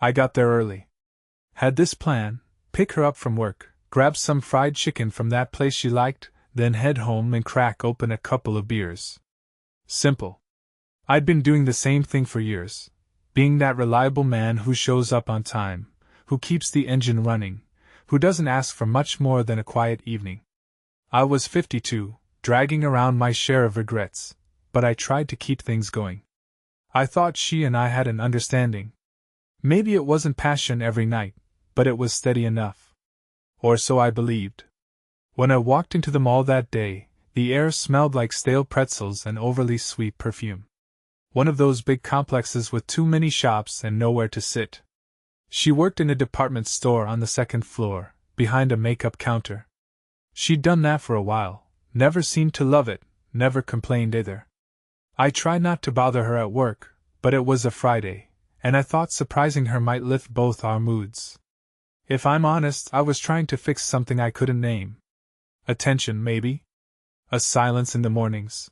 I got there early. Had this plan: pick her up from work, grab some fried chicken from that place she liked, then head home and crack open a couple of beers. Simple. I'd been doing the same thing for years, being that reliable man who shows up on time, who keeps the engine running, who doesn't ask for much more than a quiet evening. I was 52, dragging around my share of regrets, but I tried to keep things going. I thought she and I had an understanding. Maybe it wasn't passion every night, but it was steady enough. Or so I believed. When I walked into the mall that day, the air smelled like stale pretzels and overly sweet perfume. One of those big complexes with too many shops and nowhere to sit. She worked in a department store on the second floor, behind a makeup counter. She'd done that for a while, never seemed to love it, never complained either. I tried not to bother her at work, but it was a Friday, and I thought surprising her might lift both our moods. If I'm honest, I was trying to fix something I couldn't name. Attention, maybe? A silence in the mornings.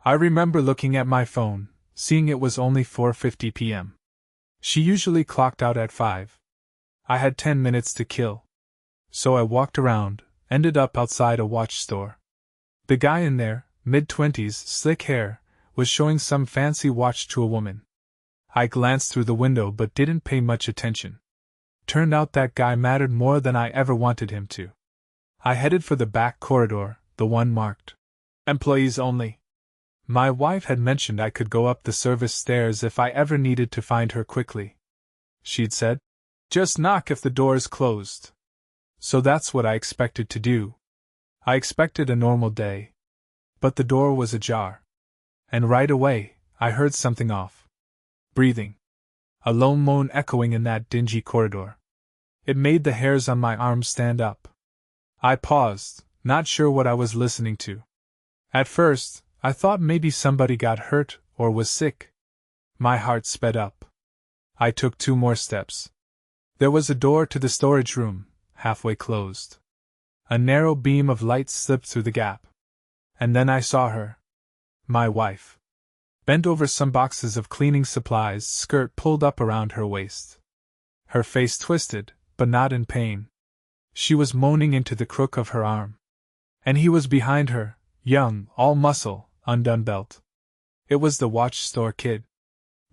I remember looking at my phone, seeing it was only 4:50 p.m. She usually clocked out at 5. I had 10 minutes to kill. So I walked around, ended up outside a watch store. The guy in there, mid-20s, slick hair, was showing some fancy watch to a woman. I glanced through the window but didn't pay much attention. Turned out that guy mattered more than I ever wanted him to. I headed for the back corridor, the one marked Employees Only. My wife had mentioned I could go up the service stairs if I ever needed to find her quickly. She'd said, "Just knock if the door is closed." So that's what I expected to do. I expected a normal day. But the door was ajar. And right away, I heard something off. Breathing. A low moan echoing in that dingy corridor. It made the hairs on my arms stand up. I paused, not sure what I was listening to. At first, I thought maybe somebody got hurt or was sick. My heart sped up. I took 2 more steps. There was a door to the storage room, halfway closed. A narrow beam of light slipped through the gap. And then I saw her. My wife. Bent over some boxes of cleaning supplies, skirt pulled up around her waist. Her face twisted, but not in pain. She was moaning into the crook of her arm. And he was behind her, young, all muscle, undone belt. It was the watch store kid.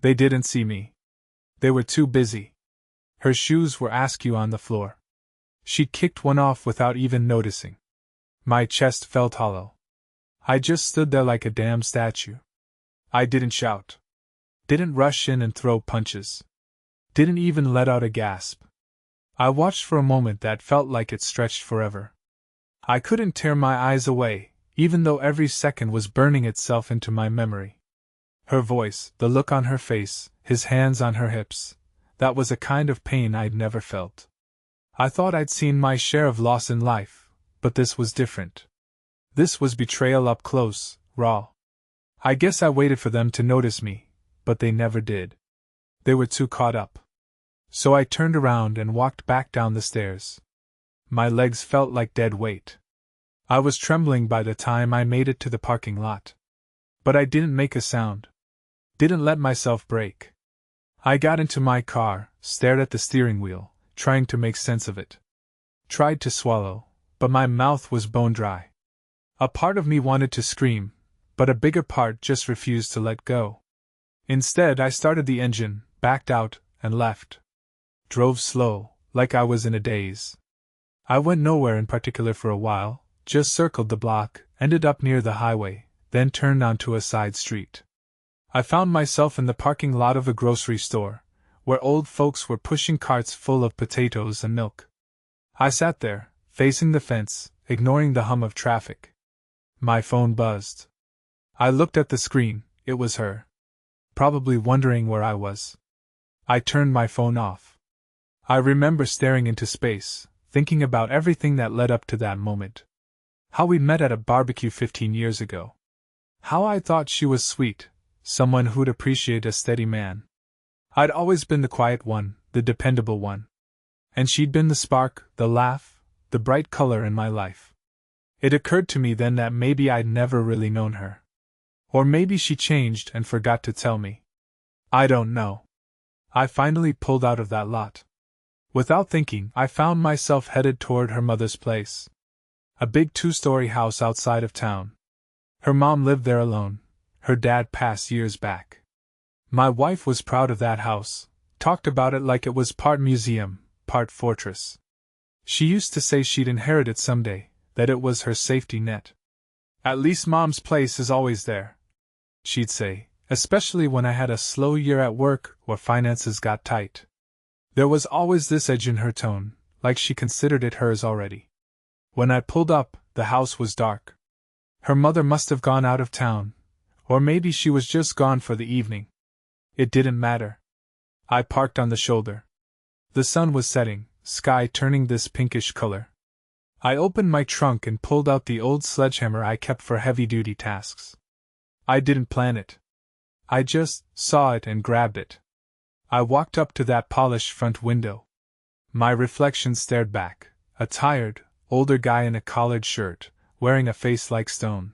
They didn't see me. They were too busy. Her shoes were askew on the floor. She'd kicked one off without even noticing. My chest felt hollow. I just stood there like a damn statue. I didn't shout. Didn't rush in and throw punches. Didn't even let out a gasp. I watched for a moment that felt like it stretched forever. I couldn't tear my eyes away, even though every second was burning itself into my memory. Her voice, the look on her face, his hands on her hips, that was a kind of pain I'd never felt. I thought I'd seen my share of loss in life, but this was different. This was betrayal up close, raw. I guess I waited for them to notice me, but they never did. They were too caught up. So I turned around and walked back down the stairs. My legs felt like dead weight. I was trembling by the time I made it to the parking lot. But I didn't make a sound. Didn't let myself break. I got into my car, stared at the steering wheel, trying to make sense of it. Tried to swallow, but my mouth was bone dry. A part of me wanted to scream, but a bigger part just refused to let go. Instead, I started the engine, backed out, and left. Drove slow, like I was in a daze. I went nowhere in particular for a while, just circled the block, ended up near the highway, then turned onto a side street. I found myself in the parking lot of a grocery store, where old folks were pushing carts full of potatoes and milk. I sat there, facing the fence, ignoring the hum of traffic. My phone buzzed. I looked at the screen. It was her. Probably wondering where I was. I turned my phone off. I remember staring into space, thinking about everything that led up to that moment. How we'd met at a barbecue 15 years ago. How I thought she was sweet, someone who'd appreciate a steady man. I'd always been the quiet one, the dependable one. And she'd been the spark, the laugh, the bright color in my life. It occurred to me then that maybe I'd never really known her. Or maybe she changed and forgot to tell me. I don't know. I finally pulled out of that lot. Without thinking, I found myself headed toward her mother's place. A big 2-story house outside of town. Her mom lived there alone. Her dad passed years back. My wife was proud of that house, talked about it like it was part museum, part fortress. She used to say she'd inherit it someday, that it was her safety net. At least Mom's place is always there, she'd say, especially when I had a slow year at work or finances got tight. There was always this edge in her tone, like she considered it hers already. When I pulled up, the house was dark. Her mother must have gone out of town, or maybe she was just gone for the evening. It didn't matter. I parked on the shoulder. The sun was setting, sky turning this pinkish color. I opened my trunk and pulled out the old sledgehammer I kept for heavy-duty tasks. I didn't plan it. I just saw it and grabbed it. I walked up to that polished front window. My reflection stared back, a tired, older guy in a collared shirt, wearing a face like stone.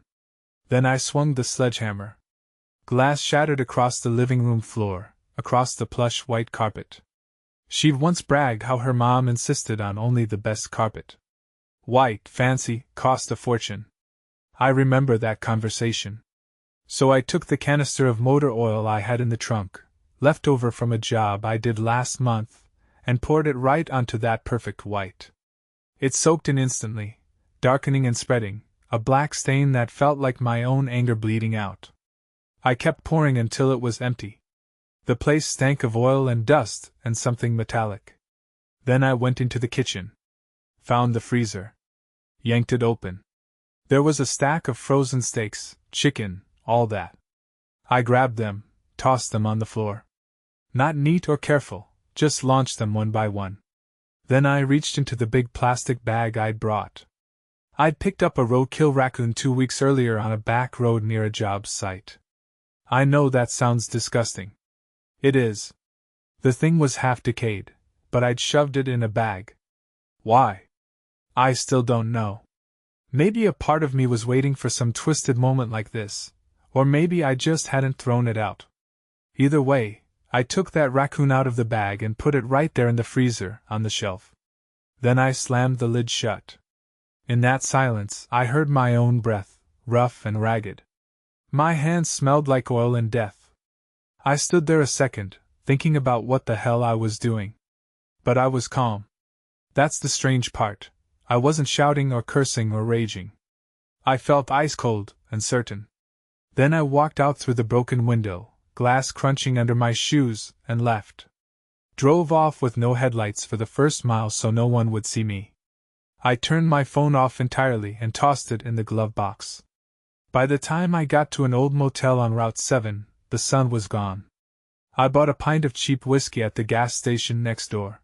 Then I swung the sledgehammer. Glass shattered across the living room floor, across the plush white carpet. She'd once bragged how her mom insisted on only the best carpet. White, fancy, cost a fortune. I remember that conversation. So I took the canister of motor oil I had in the trunk, left over from a job I did last month, and poured it right onto that perfect white. It soaked in instantly, darkening and spreading, a black stain that felt like my own anger bleeding out. I kept pouring until it was empty. The place stank of oil and dust and something metallic. Then I went into the kitchen. Found the freezer. Yanked it open. There was a stack of frozen steaks, chicken, all that. I grabbed them, tossed them on the floor. Not neat or careful, just launched them one by one. Then I reached into the big plastic bag I'd brought. I'd picked up a roadkill raccoon 2 weeks earlier on a back road near a job site. I know that sounds disgusting. It is. The thing was half decayed, but I'd shoved it in a bag. Why? I still don't know. Maybe a part of me was waiting for some twisted moment like this, or maybe I just hadn't thrown it out. Either way, I took that raccoon out of the bag and put it right there in the freezer, on the shelf. Then I slammed the lid shut. In that silence, I heard my own breath, rough and ragged. My hands smelled like oil and death. I stood there a second, thinking about what the hell I was doing. But I was calm. That's the strange part. I wasn't shouting or cursing or raging. I felt ice-cold and certain. Then I walked out through the broken window, glass crunching under my shoes, and left. Drove off with no headlights for the first mile so no one would see me. I turned my phone off entirely and tossed it in the glove box. By the time I got to an old motel on Route 7, the sun was gone. I bought a pint of cheap whiskey at the gas station next door.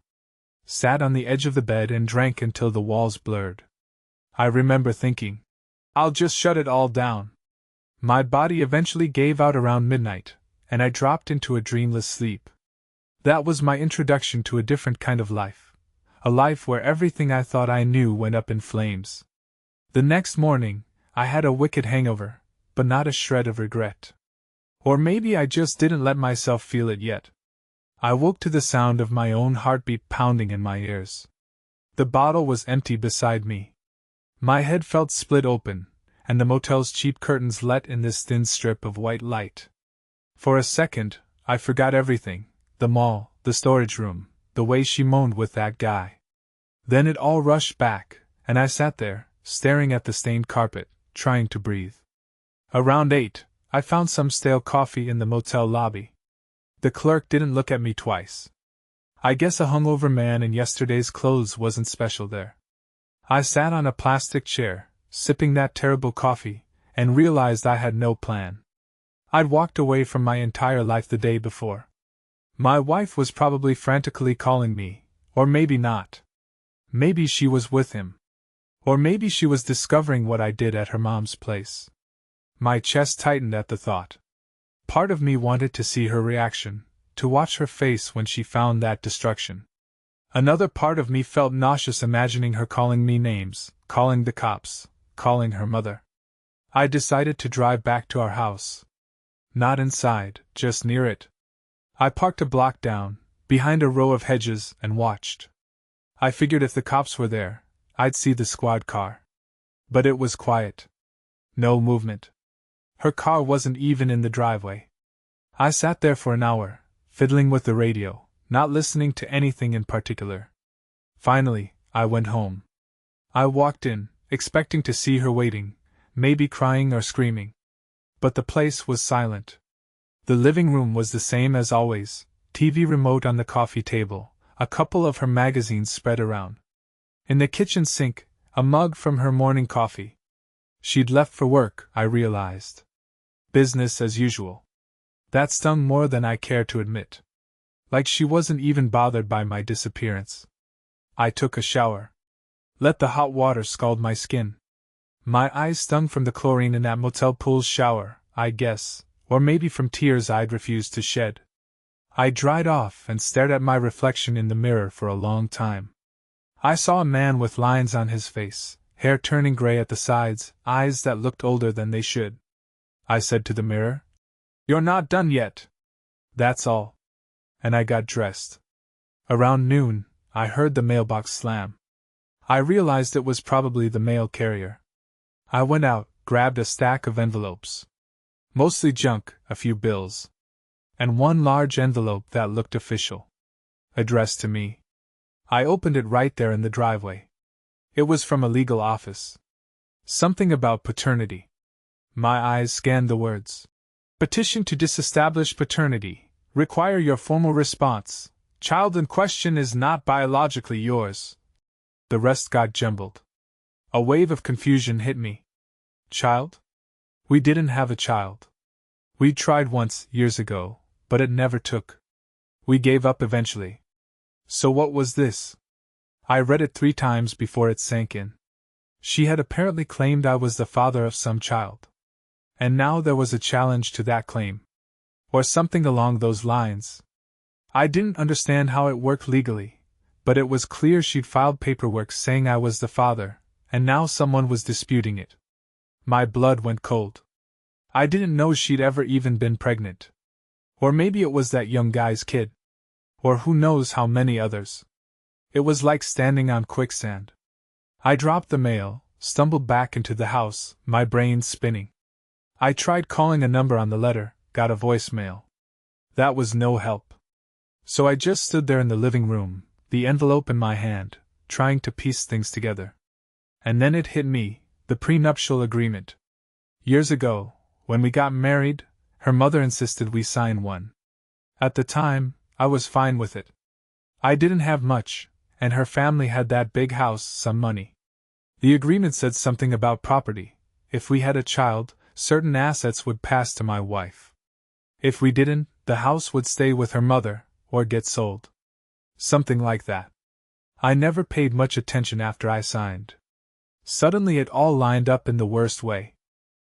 Sat on the edge of the bed and drank until the walls blurred. I remember thinking, I'll just shut it all down. My body eventually gave out around midnight, and I dropped into a dreamless sleep. That was my introduction to a different kind of life. A life where everything I thought I knew went up in flames. The next morning, I had a wicked hangover, but not a shred of regret. Or maybe I just didn't let myself feel it yet. I woke to the sound of my own heartbeat pounding in my ears. The bottle was empty beside me. My head felt split open, and the motel's cheap curtains let in this thin strip of white light. For a second, I forgot everything, the mall, the storage room, the way she moaned with that guy. Then it all rushed back, and I sat there, staring at the stained carpet, trying to breathe. Around 8, I found some stale coffee in the motel lobby. The clerk didn't look at me twice. I guess a hungover man in yesterday's clothes wasn't special there. I sat on a plastic chair, sipping that terrible coffee, and realized I had no plan. I'd walked away from my entire life the day before. My wife was probably frantically calling me, or maybe not. Maybe she was with him. Or maybe she was discovering what I did at her mom's place. My chest tightened at the thought. Part of me wanted to see her reaction, to watch her face when she found that destruction. Another part of me felt nauseous imagining her calling me names, calling the cops, calling her mother. I decided to drive back to our house. Not inside, just near it. I parked a block down, behind a row of hedges, and watched. I figured if the cops were there, I'd see the squad car. But it was quiet. No movement. Her car wasn't even in the driveway. I sat there for an hour, fiddling with the radio, not listening to anything in particular. Finally, I went home. I walked in, expecting to see her waiting, maybe crying or screaming. But the place was silent. The living room was the same as always, TV remote on the coffee table, a couple of her magazines spread around. In the kitchen sink, a mug from her morning coffee. She'd left for work, I realized. Business as usual. That stung more than I cared to admit. Like she wasn't even bothered by my disappearance. I took a shower. Let the hot water scald my skin. My eyes stung from the chlorine in that motel pool's shower, I guess, or maybe from tears I'd refused to shed. I dried off and stared at my reflection in the mirror for a long time. I saw a man with lines on his face, hair turning gray at the sides, eyes that looked older than they should. I said to the mirror, "You're not done yet." That's all. And I got dressed. Around noon, I heard the mailbox slam. I realized it was probably the mail carrier. I went out, grabbed a stack of envelopes. Mostly junk, a few bills. And one large envelope that looked official. Addressed to me. I opened it right there in the driveway. It was from a legal office. Something about paternity. My eyes scanned the words. Petition to disestablish paternity. Require your formal response. Child in question is not biologically yours. The rest got jumbled. A wave of confusion hit me. Child? We didn't have a child. We tried once, years ago, but it never took. We gave up eventually. So what was this? I read it 3 times before it sank in. She had apparently claimed I was the father of some child. And now there was a challenge to that claim. Or something along those lines. I didn't understand how it worked legally, but it was clear she'd filed paperwork saying I was the father, and now someone was disputing it. My blood went cold. I didn't know she'd ever even been pregnant. Or maybe it was that young guy's kid. Or who knows how many others. It was like standing on quicksand. I dropped the mail, stumbled back into the house, my brain spinning. I tried calling a number on the letter, got a voicemail. That was no help. So I just stood there in the living room, the envelope in my hand, trying to piece things together. And then it hit me, the prenuptial agreement. Years ago, when we got married, her mother insisted we sign one. At the time, I was fine with it. I didn't have much, and her family had that big house, some money. The agreement said something about property. If we had a child, certain assets would pass to my wife. If we didn't, the house would stay with her mother, or get sold. Something like that. I never paid much attention after I signed. Suddenly it all lined up in the worst way.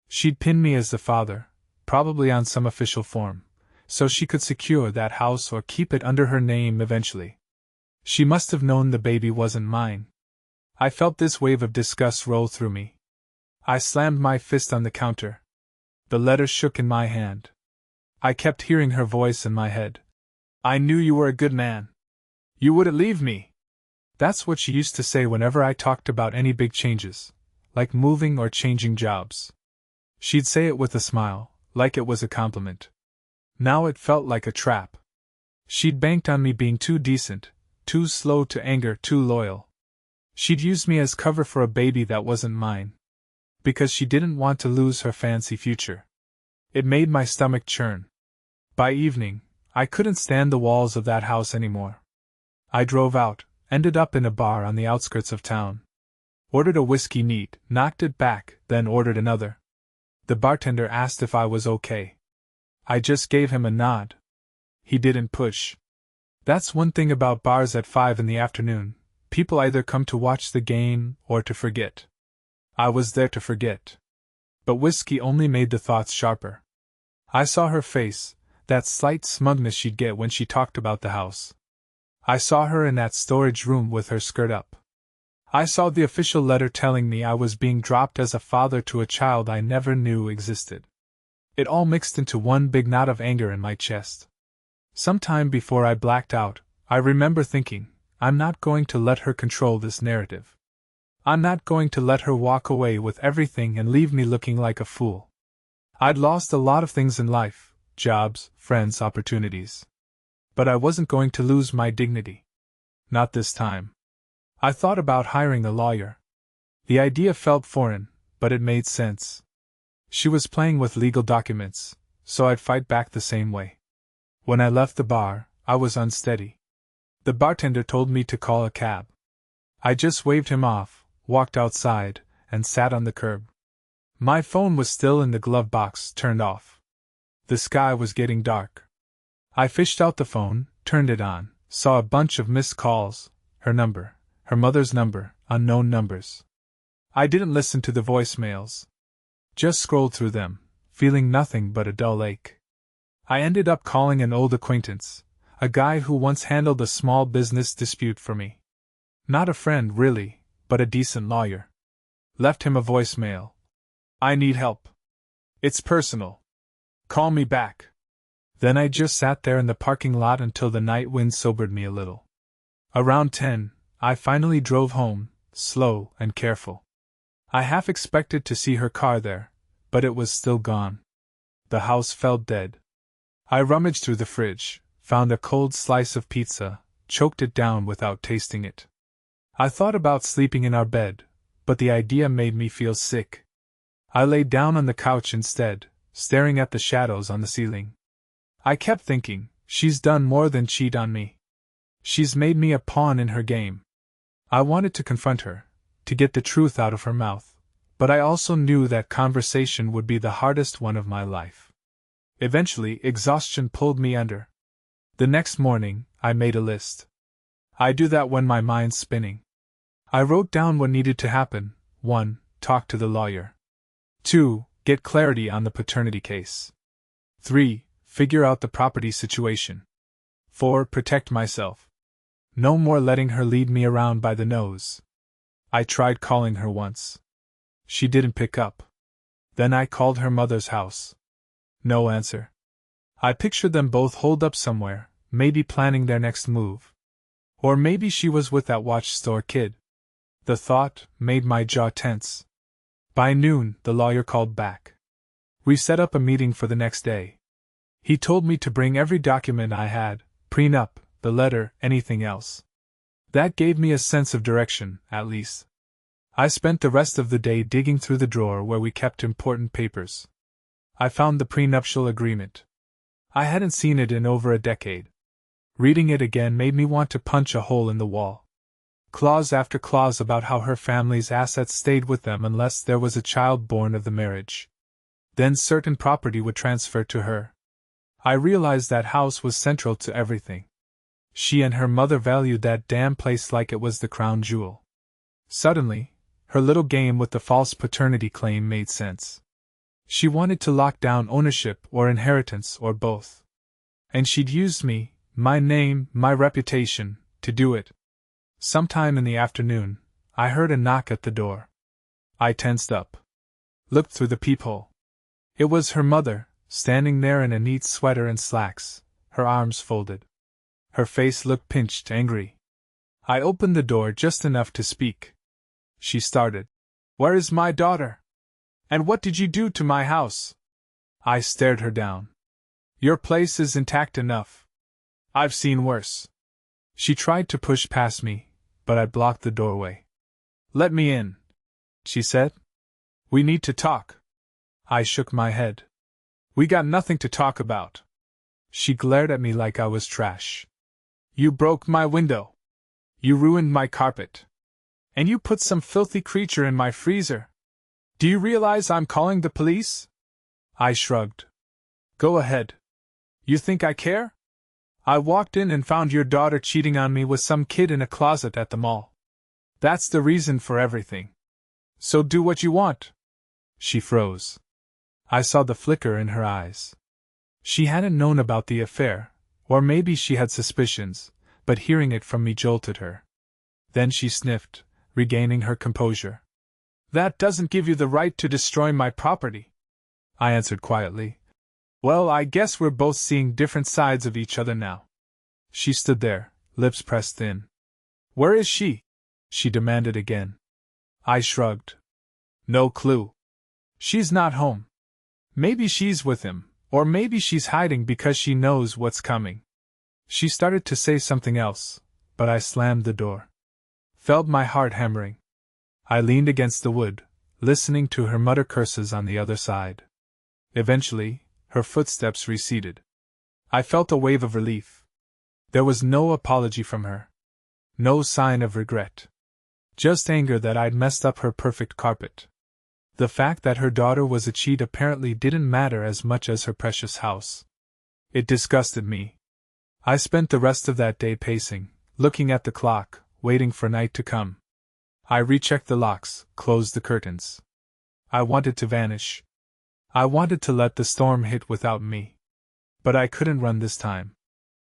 She'd pin me as the father, probably on some official form, so she could secure that house or keep it under her name eventually. She must have known the baby wasn't mine. I felt this wave of disgust roll through me. I slammed my fist on the counter. The letter shook in my hand. I kept hearing her voice in my head. I knew you were a good man. You wouldn't leave me. That's what she used to say whenever I talked about any big changes, like moving or changing jobs. She'd say it with a smile, like it was a compliment. Now it felt like a trap. She'd banked on me being too decent, too slow to anger, too loyal. She'd used me as cover for a baby that wasn't mine. Because she didn't want to lose her fancy future. It made my stomach churn. By evening, I couldn't stand the walls of that house anymore. I drove out, ended up in a bar on the outskirts of town. Ordered a whiskey neat, knocked it back, then ordered another. The bartender asked if I was okay. I just gave him a nod. He didn't push. That's one thing about bars at 5 in the afternoon. People either come to watch the game or to forget. I was there to forget. But whiskey only made the thoughts sharper. I saw her face, that slight smugness she'd get when she talked about the house. I saw her in that storage room with her skirt up. I saw the official letter telling me I was being dropped as a father to a child I never knew existed. It all mixed into one big knot of anger in my chest. Sometime before I blacked out, I remember thinking, I'm not going to let her control this narrative. I'm not going to let her walk away with everything and leave me looking like a fool. I'd lost a lot of things in life, jobs, friends, opportunities. But I wasn't going to lose my dignity. Not this time. I thought about hiring a lawyer. The idea felt foreign, but it made sense. She was playing with legal documents, so I'd fight back the same way. When I left the bar, I was unsteady. The bartender told me to call a cab. I just waved him off, walked outside, and sat on the curb. My phone was still in the glove box, turned off. The sky was getting dark. I fished out the phone, turned it on, saw a bunch of missed calls, her number, her mother's number, unknown numbers. I didn't listen to the voicemails. Just scrolled through them, feeling nothing but a dull ache. I ended up calling an old acquaintance, a guy who once handled a small business dispute for me. Not a friend, really, but a decent lawyer. Left him a voicemail. I need help. It's personal. Call me back. Then I just sat there in the parking lot until the night wind sobered me a little. Around 10, I finally drove home, slow and careful. I half expected to see her car there, but it was still gone. The house felt dead. I rummaged through the fridge, found a cold slice of pizza, choked it down without tasting it. I thought about sleeping in our bed, but the idea made me feel sick. I lay down on the couch instead, staring at the shadows on the ceiling. I kept thinking, she's done more than cheat on me. She's made me a pawn in her game. I wanted to confront her, to get the truth out of her mouth, but I also knew that conversation would be the hardest one of my life. Eventually, exhaustion pulled me under. The next morning, I made a list. I do that when my mind's spinning. I wrote down what needed to happen. 1. Talk to the lawyer. 2. Get clarity on the paternity case. 3. Figure out the property situation. 4. Protect myself. No more letting her lead me around by the nose. I tried calling her once. She didn't pick up. Then I called her mother's house. No answer. I pictured them both holed up somewhere, maybe planning their next move. Or maybe she was with that watch store kid. The thought made my jaw tense. By noon, the lawyer called back. We set up a meeting for the next day. He told me to bring every document I had, prenup, the letter, anything else. That gave me a sense of direction, at least. I spent the rest of the day digging through the drawer where we kept important papers. I found the prenuptial agreement. I hadn't seen it in over a decade. Reading it again made me want to punch a hole in the wall. Clause after clause about how her family's assets stayed with them unless there was a child born of the marriage. Then certain property would transfer to her. I realized that house was central to everything. She and her mother valued that damn place like it was the crown jewel. Suddenly, her little game with the false paternity claim made sense. She wanted to lock down ownership or inheritance or both. And she'd used me, my name, my reputation, to do it. Sometime in the afternoon, I heard a knock at the door. I tensed up. Looked through the peephole. It was her mother, standing there in a neat sweater and slacks, her arms folded. Her face looked pinched, angry. I opened the door just enough to speak. She started. "Where is my daughter? And what did you do to my house?" I stared her down. "Your place is intact enough. I've seen worse." She tried to push past me, but I blocked the doorway. "Let me in," she said. "We need to talk." I shook my head. "We got nothing to talk about." She glared at me like I was trash. "You broke my window. You ruined my carpet. And you put some filthy creature in my freezer. Do you realize I'm calling the police?" I shrugged. "Go ahead. You think I care? I walked in and found your daughter cheating on me with some kid in a closet at the mall. That's the reason for everything. So do what you want." She froze. I saw the flicker in her eyes. She hadn't known about the affair, or maybe she had suspicions, but hearing it from me jolted her. Then she sniffed, regaining her composure. "That doesn't give you the right to destroy my property," I answered quietly. "Well, I guess we're both seeing different sides of each other now." She stood there, lips pressed thin. Where is she? She demanded again. I shrugged. No clue. She's not home. Maybe she's with him, or maybe she's hiding because she knows what's coming. She started to say something else, but I slammed the door. Felt my heart hammering. I leaned against the wood, listening to her mutter curses on the other side. Eventually, her footsteps receded. I felt a wave of relief. There was no apology from her. No sign of regret. Just anger that I'd messed up her perfect carpet. The fact that her daughter was a cheat apparently didn't matter as much as her precious house. It disgusted me. I spent the rest of that day pacing, looking at the clock, waiting for night to come. I rechecked the locks, closed the curtains. I wanted to vanish. I wanted to let the storm hit without me. But I couldn't run this time.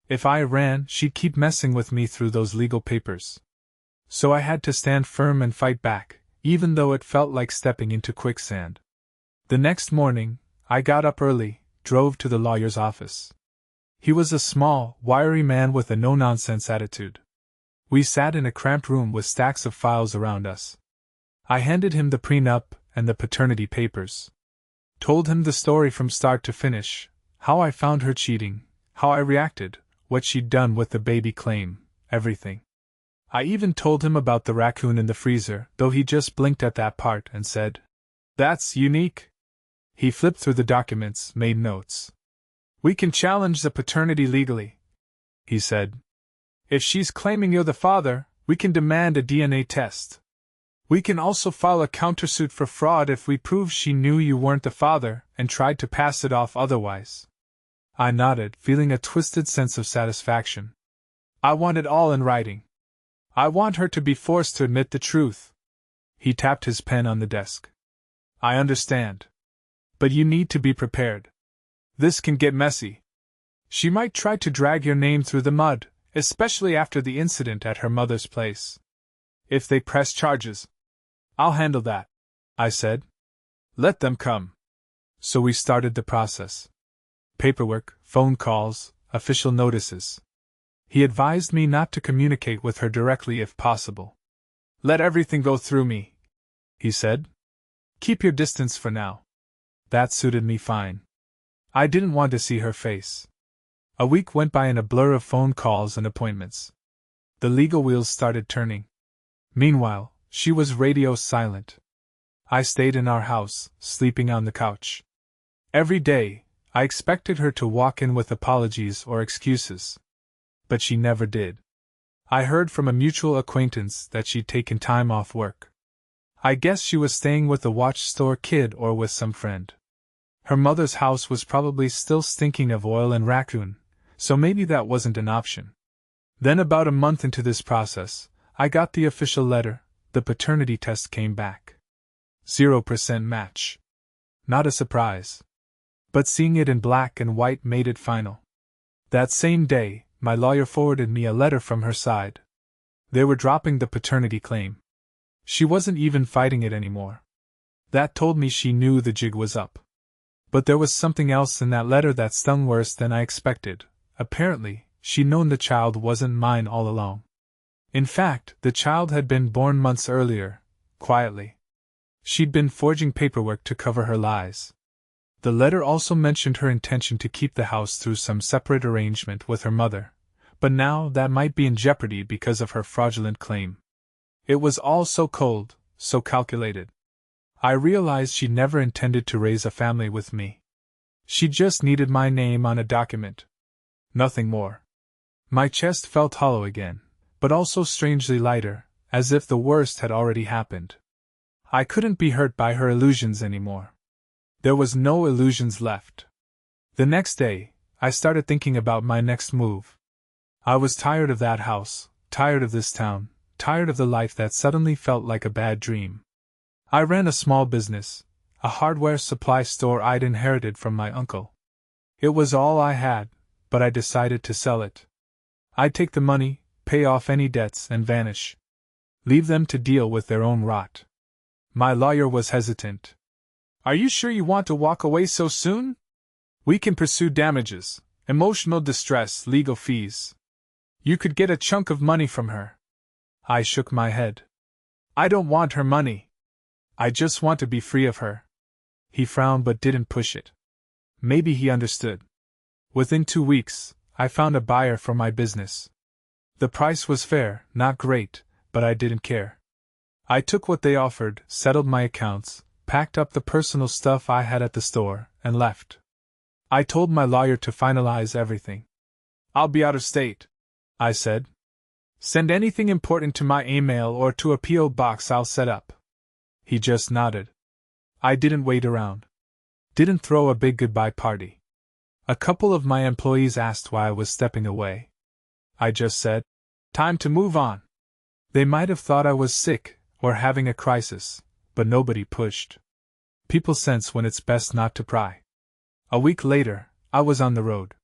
If I ran, she'd keep messing with me through those legal papers. So I had to stand firm and fight back, even though it felt like stepping into quicksand. The next morning, I got up early, drove to the lawyer's office. He was a small, wiry man with a no-nonsense attitude. We sat in a cramped room with stacks of files around us. I handed him the prenup and the paternity papers. Told him the story from start to finish, how I found her cheating, how I reacted, what she'd done with the baby claim, everything. I even told him about the raccoon in the freezer, though he just blinked at that part and said, "That's unique." He flipped through the documents, made notes. "We can challenge the paternity legally," he said. "If she's claiming you're the father, we can demand a DNA test. We can also file a countersuit for fraud if we prove she knew you weren't the father and tried to pass it off otherwise." I nodded, feeling a twisted sense of satisfaction. I want it all in writing. I want her to be forced to admit the truth. He tapped his pen on the desk. "I understand. But you need to be prepared. This can get messy. She might try to drag your name through the mud, especially after the incident at her mother's place. If they press charges, I'll handle that," I said. "Let them come." So we started the process. Paperwork, phone calls, official notices. He advised me not to communicate with her directly if possible. "Let everything go through me," he said. "Keep your distance for now." That suited me fine. I didn't want to see her face. A week went by in a blur of phone calls and appointments. The legal wheels started turning. Meanwhile, she was radio silent. I stayed in our house, sleeping on the couch. Every day, I expected her to walk in with apologies or excuses. But she never did. I heard from a mutual acquaintance that she'd taken time off work. I guess she was staying with a watch store kid or with some friend. Her mother's house was probably still stinking of oil and raccoon, so maybe that wasn't an option. Then about a month into this process, I got the official letter. The paternity test came back. 0% match. Not a surprise. But seeing it in black and white made it final. That same day, my lawyer forwarded me a letter from her side. They were dropping the paternity claim. She wasn't even fighting it anymore. That told me she knew the jig was up. But there was something else in that letter that stung worse than I expected. Apparently, she'd known the child wasn't mine all along. In fact, the child had been born months earlier, quietly. She'd been forging paperwork to cover her lies. The letter also mentioned her intention to keep the house through some separate arrangement with her mother, but now that might be in jeopardy because of her fraudulent claim. It was all so cold, so calculated. I realized she never intended to raise a family with me. She just needed my name on a document. Nothing more. My chest felt hollow again, but also strangely lighter, as if the worst had already happened. I couldn't be hurt by her illusions anymore. There was no illusions left. The next day, I started thinking about my next move. I was tired of that house, tired of this town, tired of the life that suddenly felt like a bad dream. I ran a small business, a hardware supply store I'd inherited from my uncle. It was all I had, but I decided to sell it. I'd take the money, pay off any debts, and vanish. Leave them to deal with their own rot. My lawyer was hesitant. "Are you sure you want to walk away so soon? We can pursue damages, emotional distress, legal fees." You could get a chunk of money from her. I shook my head. I don't want her money. I just want to be free of her. He frowned but didn't push it. Maybe he understood. Within 2 weeks, I found a buyer for my business. The price was fair, not great, but I didn't care. I took what they offered, settled my accounts, packed up the personal stuff I had at the store, and left. I told my lawyer to finalize everything. I'll be out of state, I said. Send anything important to my email or to a P.O. box I'll set up. He just nodded. I didn't wait around. Didn't throw a big goodbye party. A couple of my employees asked why I was stepping away. I just said, time to move on. They might have thought I was sick or having a crisis, but nobody pushed. People sense when it's best not to pry. A week later, I was on the road.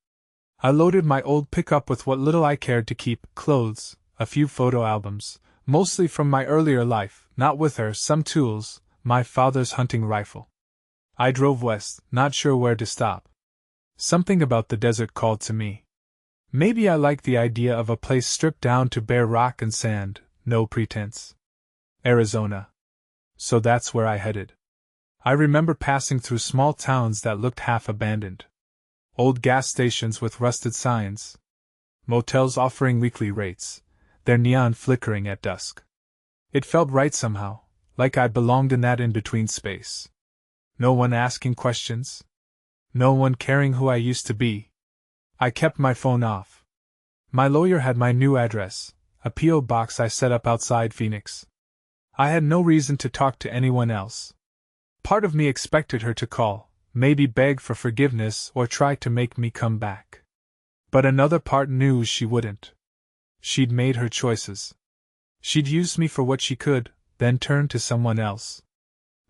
I loaded my old pickup with what little I cared to keep: clothes, a few photo albums, mostly from my earlier life, not with her, some tools, my father's hunting rifle. I drove west, not sure where to stop. Something about the desert called to me. Maybe I liked the idea of a place stripped down to bare rock and sand, no pretense. Arizona. So that's where I headed. I remember passing through small towns that looked half abandoned. Old gas stations with rusted signs. Motels offering weekly rates, their neon flickering at dusk. It felt right somehow, like I belonged in that in-between space. No one asking questions. No one caring who I used to be. I kept my phone off. My lawyer had my new address, a P.O. box I set up outside Phoenix. I had no reason to talk to anyone else. Part of me expected her to call, maybe beg for forgiveness or try to make me come back. But another part knew she wouldn't. She'd made her choices. She'd used me for what she could, then turned to someone else.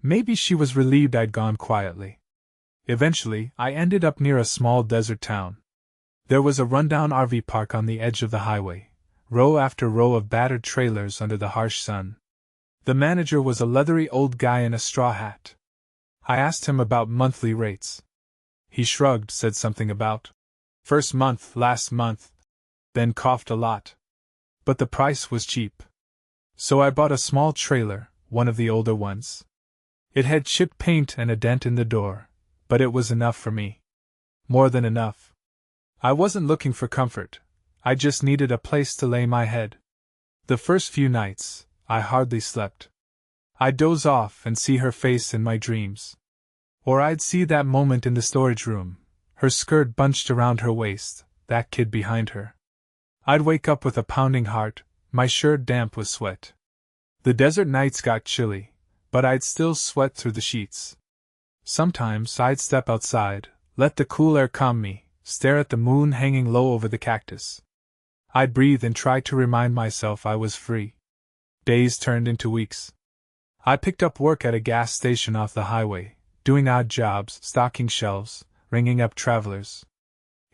Maybe she was relieved I'd gone quietly. Eventually, I ended up near a small desert town. There was a rundown RV park on the edge of the highway, row after row of battered trailers under the harsh sun. The manager was a leathery old guy in a straw hat. I asked him about monthly rates. He shrugged, said something about first month, last month, then coughed a lot. But the price was cheap. So I bought a small trailer, one of the older ones. It had chipped paint and a dent in the door, but it was enough for me. More than enough. I wasn't looking for comfort, I just needed a place to lay my head. The first few nights, I hardly slept. I'd doze off and see her face in my dreams. Or I'd see that moment in the storage room, her skirt bunched around her waist, that kid behind her. I'd wake up with a pounding heart, my shirt damp with sweat. The desert nights got chilly, but I'd still sweat through the sheets. Sometimes I'd step outside, let the cool air calm me, stare at the moon hanging low over the cactus. I'd breathe and try to remind myself I was free. Days turned into weeks. I picked up work at a gas station off the highway, doing odd jobs, stocking shelves, ringing up travelers.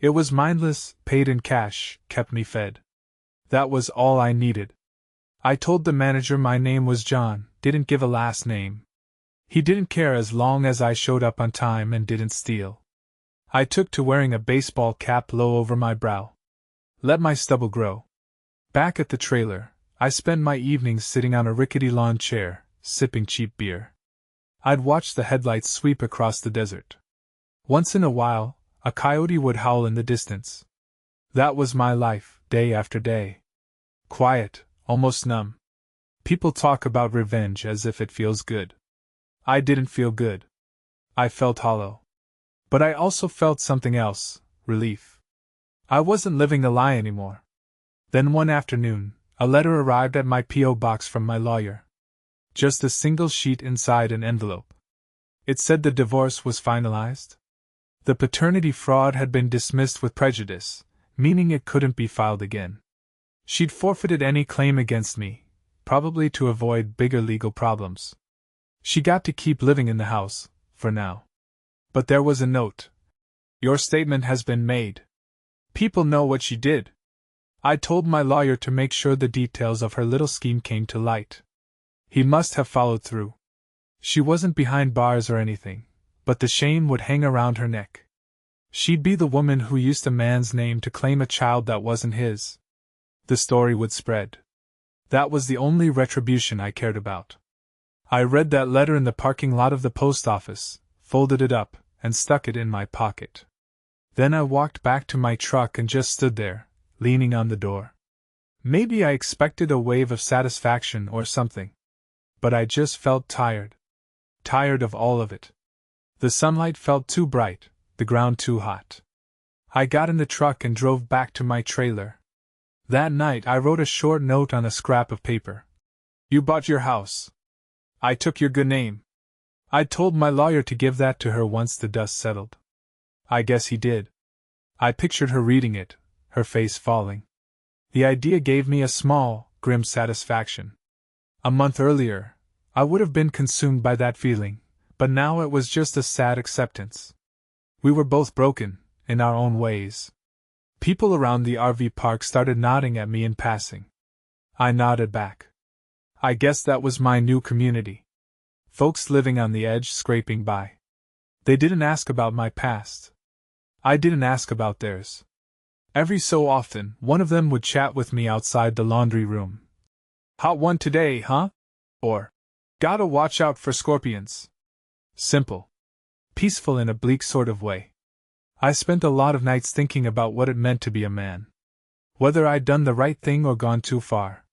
It was mindless, paid in cash, kept me fed. That was all I needed. I told the manager my name was John, didn't give a last name. He didn't care as long as I showed up on time and didn't steal. I took to wearing a baseball cap low over my brow. Let my stubble grow. Back at the trailer, I spent my evenings sitting on a rickety lawn chair, sipping cheap beer. I'd watch the headlights sweep across the desert. Once in a while, a coyote would howl in the distance. That was my life, day after day. Quiet, almost numb. People talk about revenge as if it feels good. I didn't feel good. I felt hollow. But I also felt something else, relief. I wasn't living the lie anymore. Then one afternoon, a letter arrived at my P.O. box from my lawyer. Just a single sheet inside an envelope. It said the divorce was finalized. The paternity fraud had been dismissed with prejudice, meaning it couldn't be filed again. She'd forfeited any claim against me, probably to avoid bigger legal problems. She got to keep living in the house, for now. But there was a note. Your statement has been made. People know what she did. I told my lawyer to make sure the details of her little scheme came to light. He must have followed through. She wasn't behind bars or anything, but the shame would hang around her neck. She'd be the woman who used a man's name to claim a child that wasn't his. The story would spread. That was the only retribution I cared about. I read that letter in the parking lot of the post office, folded it up, and stuck it in my pocket. Then I walked back to my truck and just stood there, leaning on the door. Maybe I expected a wave of satisfaction or something. But I just felt tired. Tired of all of it. The sunlight felt too bright, the ground too hot. I got in the truck and drove back to my trailer. That night I wrote a short note on a scrap of paper. You bought your house. I took your good name. I'd told my lawyer to give that to her once the dust settled. I guess he did. I pictured her reading it, her face falling. The idea gave me a small, grim satisfaction. A month earlier, I would have been consumed by that feeling, but now it was just a sad acceptance. We were both broken, in our own ways. People around the RV park started nodding at me in passing. I nodded back. I guess that was my new community. Folks living on the edge scraping by. They didn't ask about my past. I didn't ask about theirs. Every so often, one of them would chat with me outside the laundry room. Hot one today, huh? Or, gotta watch out for scorpions. Simple. Peaceful in a bleak sort of way. I spent a lot of nights thinking about what it meant to be a man. Whether I'd done the right thing or gone too far.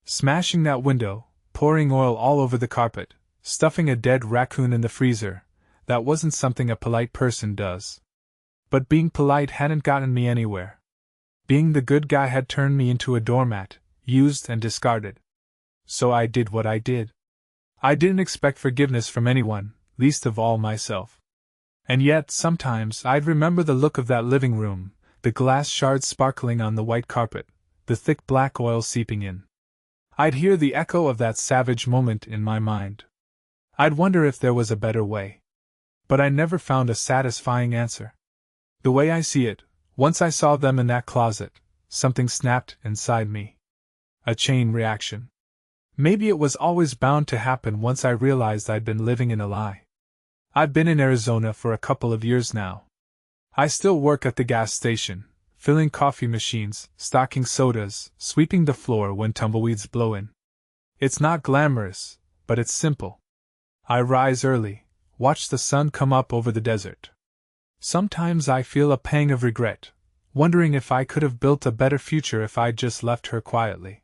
Smashing that window, pouring oil all over the carpet, stuffing a dead raccoon in the freezer, that wasn't something a polite person does. But being polite hadn't gotten me anywhere. Being the good guy had turned me into a doormat, used and discarded. So I did what I did. I didn't expect forgiveness from anyone, least of all myself. And yet, sometimes, I'd remember the look of that living room, the glass shards sparkling on the white carpet, the thick black oil seeping in. I'd hear the echo of that savage moment in my mind. I'd wonder if there was a better way. But I never found a satisfying answer. The way I see it, once I saw them in that closet, something snapped inside me. A chain reaction. Maybe it was always bound to happen once I realized I'd been living in a lie. I've been in Arizona for a couple of years now. I still work at the gas station, filling coffee machines, stocking sodas, sweeping the floor when tumbleweeds blow in. It's not glamorous, but it's simple. I rise early, watch the sun come up over the desert. Sometimes I feel a pang of regret, wondering if I could have built a better future if I'd just left her quietly.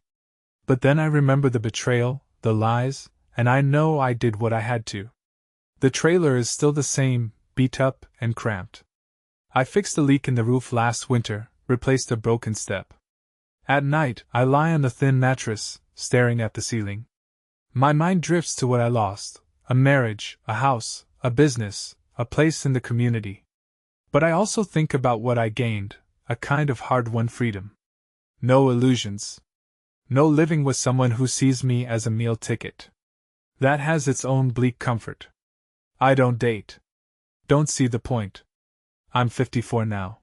But then I remember the betrayal, the lies, and I know I did what I had to. The trailer is still the same, beat up and cramped. I fixed a leak in the roof last winter, replaced a broken step. At night, I lie on the thin mattress, staring at the ceiling. My mind drifts to what I lost: a marriage, a house, a business, a place in the community. But I also think about what I gained, a kind of hard-won freedom. No illusions. No living with someone who sees me as a meal ticket. That has its own bleak comfort. I don't date. Don't see the point. I'm 54 now.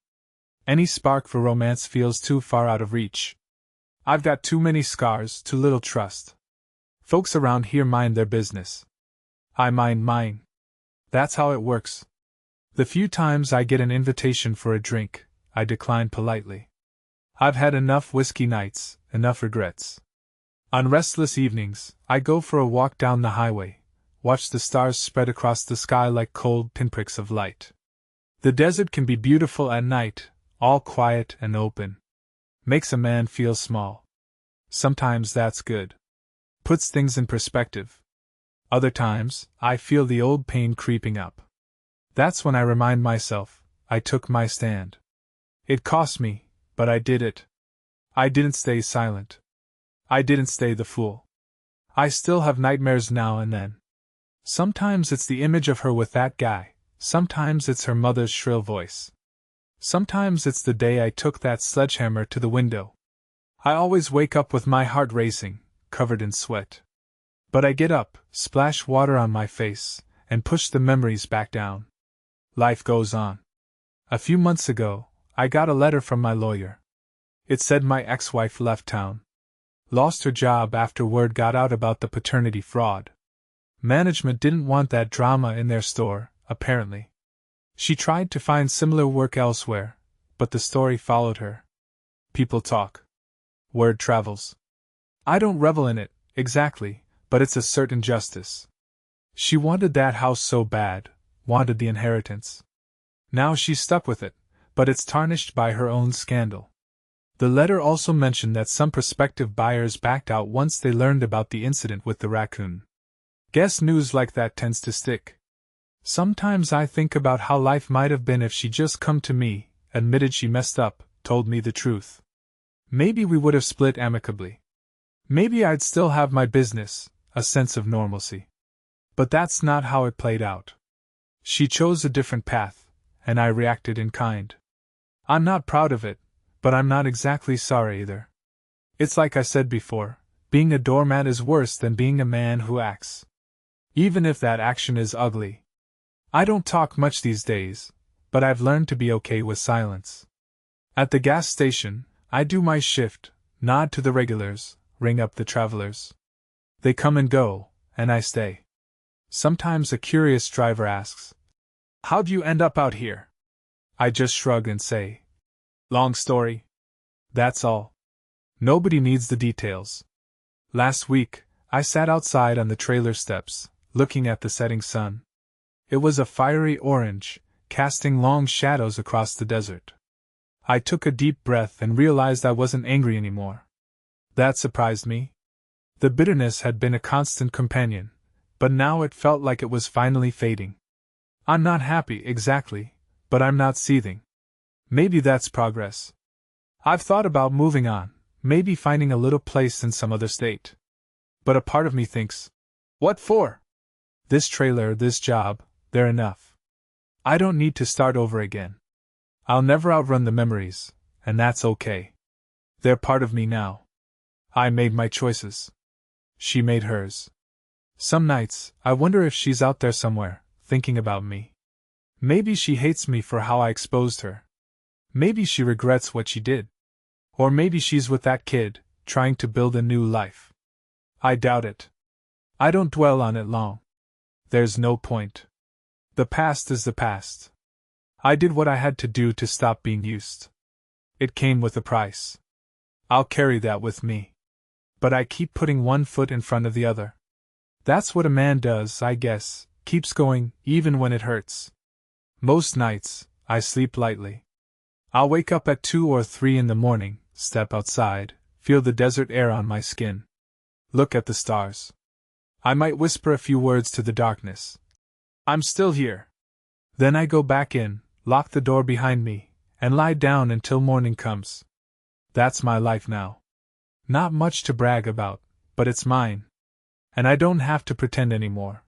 Any spark for romance feels too far out of reach. I've got too many scars, too little trust. Folks around here mind their business. I mind mine. That's how it works. The few times I get an invitation for a drink, I decline politely. I've had enough whiskey nights, enough regrets. On restless evenings, I go for a walk down the highway, watch the stars spread across the sky like cold pinpricks of light. The desert can be beautiful at night, all quiet and open. Makes a man feel small. Sometimes that's good. Puts things in perspective. Other times, I feel the old pain creeping up. That's when I remind myself, I took my stand. It cost me, but I did it. I didn't stay silent. I didn't stay the fool. I still have nightmares now and then. Sometimes it's the image of her with that guy, sometimes it's her mother's shrill voice. Sometimes it's the day I took that sledgehammer to the window. I always wake up with my heart racing, covered in sweat. But I get up, splash water on my face, and push the memories back down. Life goes on. A few months ago, I got a letter from my lawyer. It said my ex-wife left town. Lost her job after word got out about the paternity fraud. Management didn't want that drama in their store, apparently. She tried to find similar work elsewhere, but the story followed her. People talk. Word travels. I don't revel in it, exactly, but it's a certain justice. She wanted that house so bad, wanted the inheritance. Now she's stuck with it, but it's tarnished by her own scandal. The letter also mentioned that some prospective buyers backed out once they learned about the incident with the raccoon. Guess news like that tends to stick. Sometimes I think about how life might have been if she just come to me, admitted she messed up, told me the truth. Maybe we would have split amicably. Maybe I'd still have my business, a sense of normalcy. But that's not how it played out. She chose a different path, and I reacted in kind. I'm not proud of it, but I'm not exactly sorry either. It's like I said before, being a doormat is worse than being a man who acts. Even if that action is ugly. I don't talk much these days, but I've learned to be okay with silence. At the gas station, I do my shift, nod to the regulars, ring up the travelers. They come and go, and I stay. Sometimes a curious driver asks, "How'd you end up out here?" I just shrug and say, "Long story." That's all. Nobody needs the details. Last week, I sat outside on the trailer steps, looking at the setting sun. It was a fiery orange, casting long shadows across the desert. I took a deep breath and realized I wasn't angry anymore. That surprised me. The bitterness had been a constant companion, but now it felt like it was finally fading. I'm not happy exactly, but I'm not seething. Maybe that's progress. I've thought about moving on, maybe finding a little place in some other state. But a part of me thinks, what for? This trailer, this job, they're enough. I don't need to start over again. I'll never outrun the memories, and that's okay. They're part of me now. I made my choices. She made hers. Some nights, I wonder if she's out there somewhere, thinking about me. Maybe she hates me for how I exposed her. Maybe she regrets what she did. Or maybe she's with that kid, trying to build a new life. I doubt it. I don't dwell on it long. There's no point. The past is the past. I did what I had to do to stop being used. It came with a price. I'll carry that with me. But I keep putting one foot in front of the other. That's what a man does, I guess, keeps going, even when it hurts. Most nights, I sleep lightly. I'll wake up at 2 or 3 in the morning, step outside, feel the desert air on my skin. Look at the stars. I might whisper a few words to the darkness. I'm still here. Then I go back in, lock the door behind me, and lie down until morning comes. That's my life now. Not much to brag about, but it's mine. And I don't have to pretend anymore.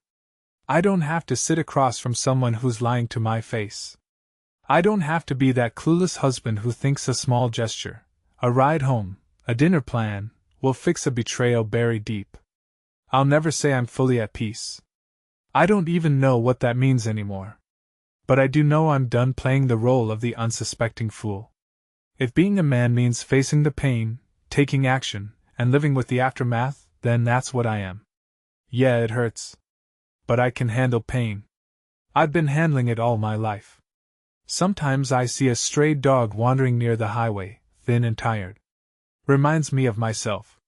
I don't have to sit across from someone who's lying to my face. I don't have to be that clueless husband who thinks a small gesture, a ride home, a dinner plan, will fix a betrayal buried deep. I'll never say I'm fully at peace. I don't even know what that means anymore. But I do know I'm done playing the role of the unsuspecting fool. If being a man means facing the pain, taking action, and living with the aftermath, then that's what I am. Yeah, it hurts. But I can handle pain. I've been handling it all my life. Sometimes I see a stray dog wandering near the highway, thin and tired. Reminds me of myself.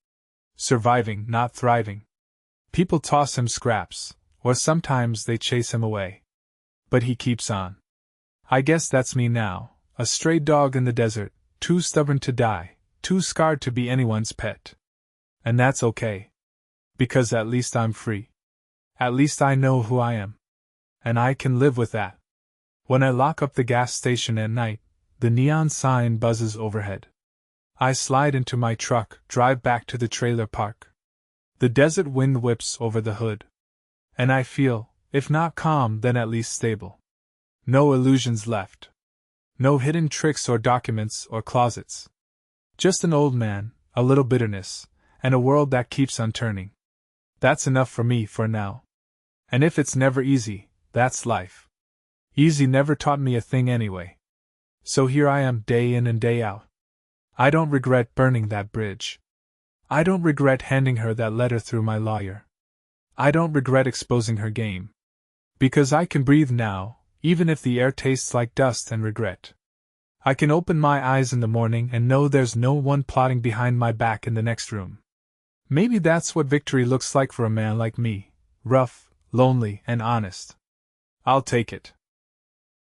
Surviving, not thriving. People toss him scraps, or sometimes they chase him away. But he keeps on. I guess that's me now, a stray dog in the desert, too stubborn to die, too scarred to be anyone's pet. And that's okay. Because at least I'm free. At least I know who I am. And I can live with that. When I lock up the gas station at night, the neon sign buzzes overhead. I slide into my truck, drive back to the trailer park. The desert wind whips over the hood. And I feel, if not calm, then at least stable. No illusions left. No hidden tricks or documents or closets. Just an old man, a little bitterness, and a world that keeps on turning. That's enough for me for now. And if it's never easy, that's life. Easy never taught me a thing anyway. So here I am day in and day out. I don't regret burning that bridge. I don't regret handing her that letter through my lawyer. I don't regret exposing her game. Because I can breathe now, even if the air tastes like dust and regret. I can open my eyes in the morning and know there's no one plotting behind my back in the next room. Maybe that's what victory looks like for a man like me, rough, lonely, and honest. I'll take it.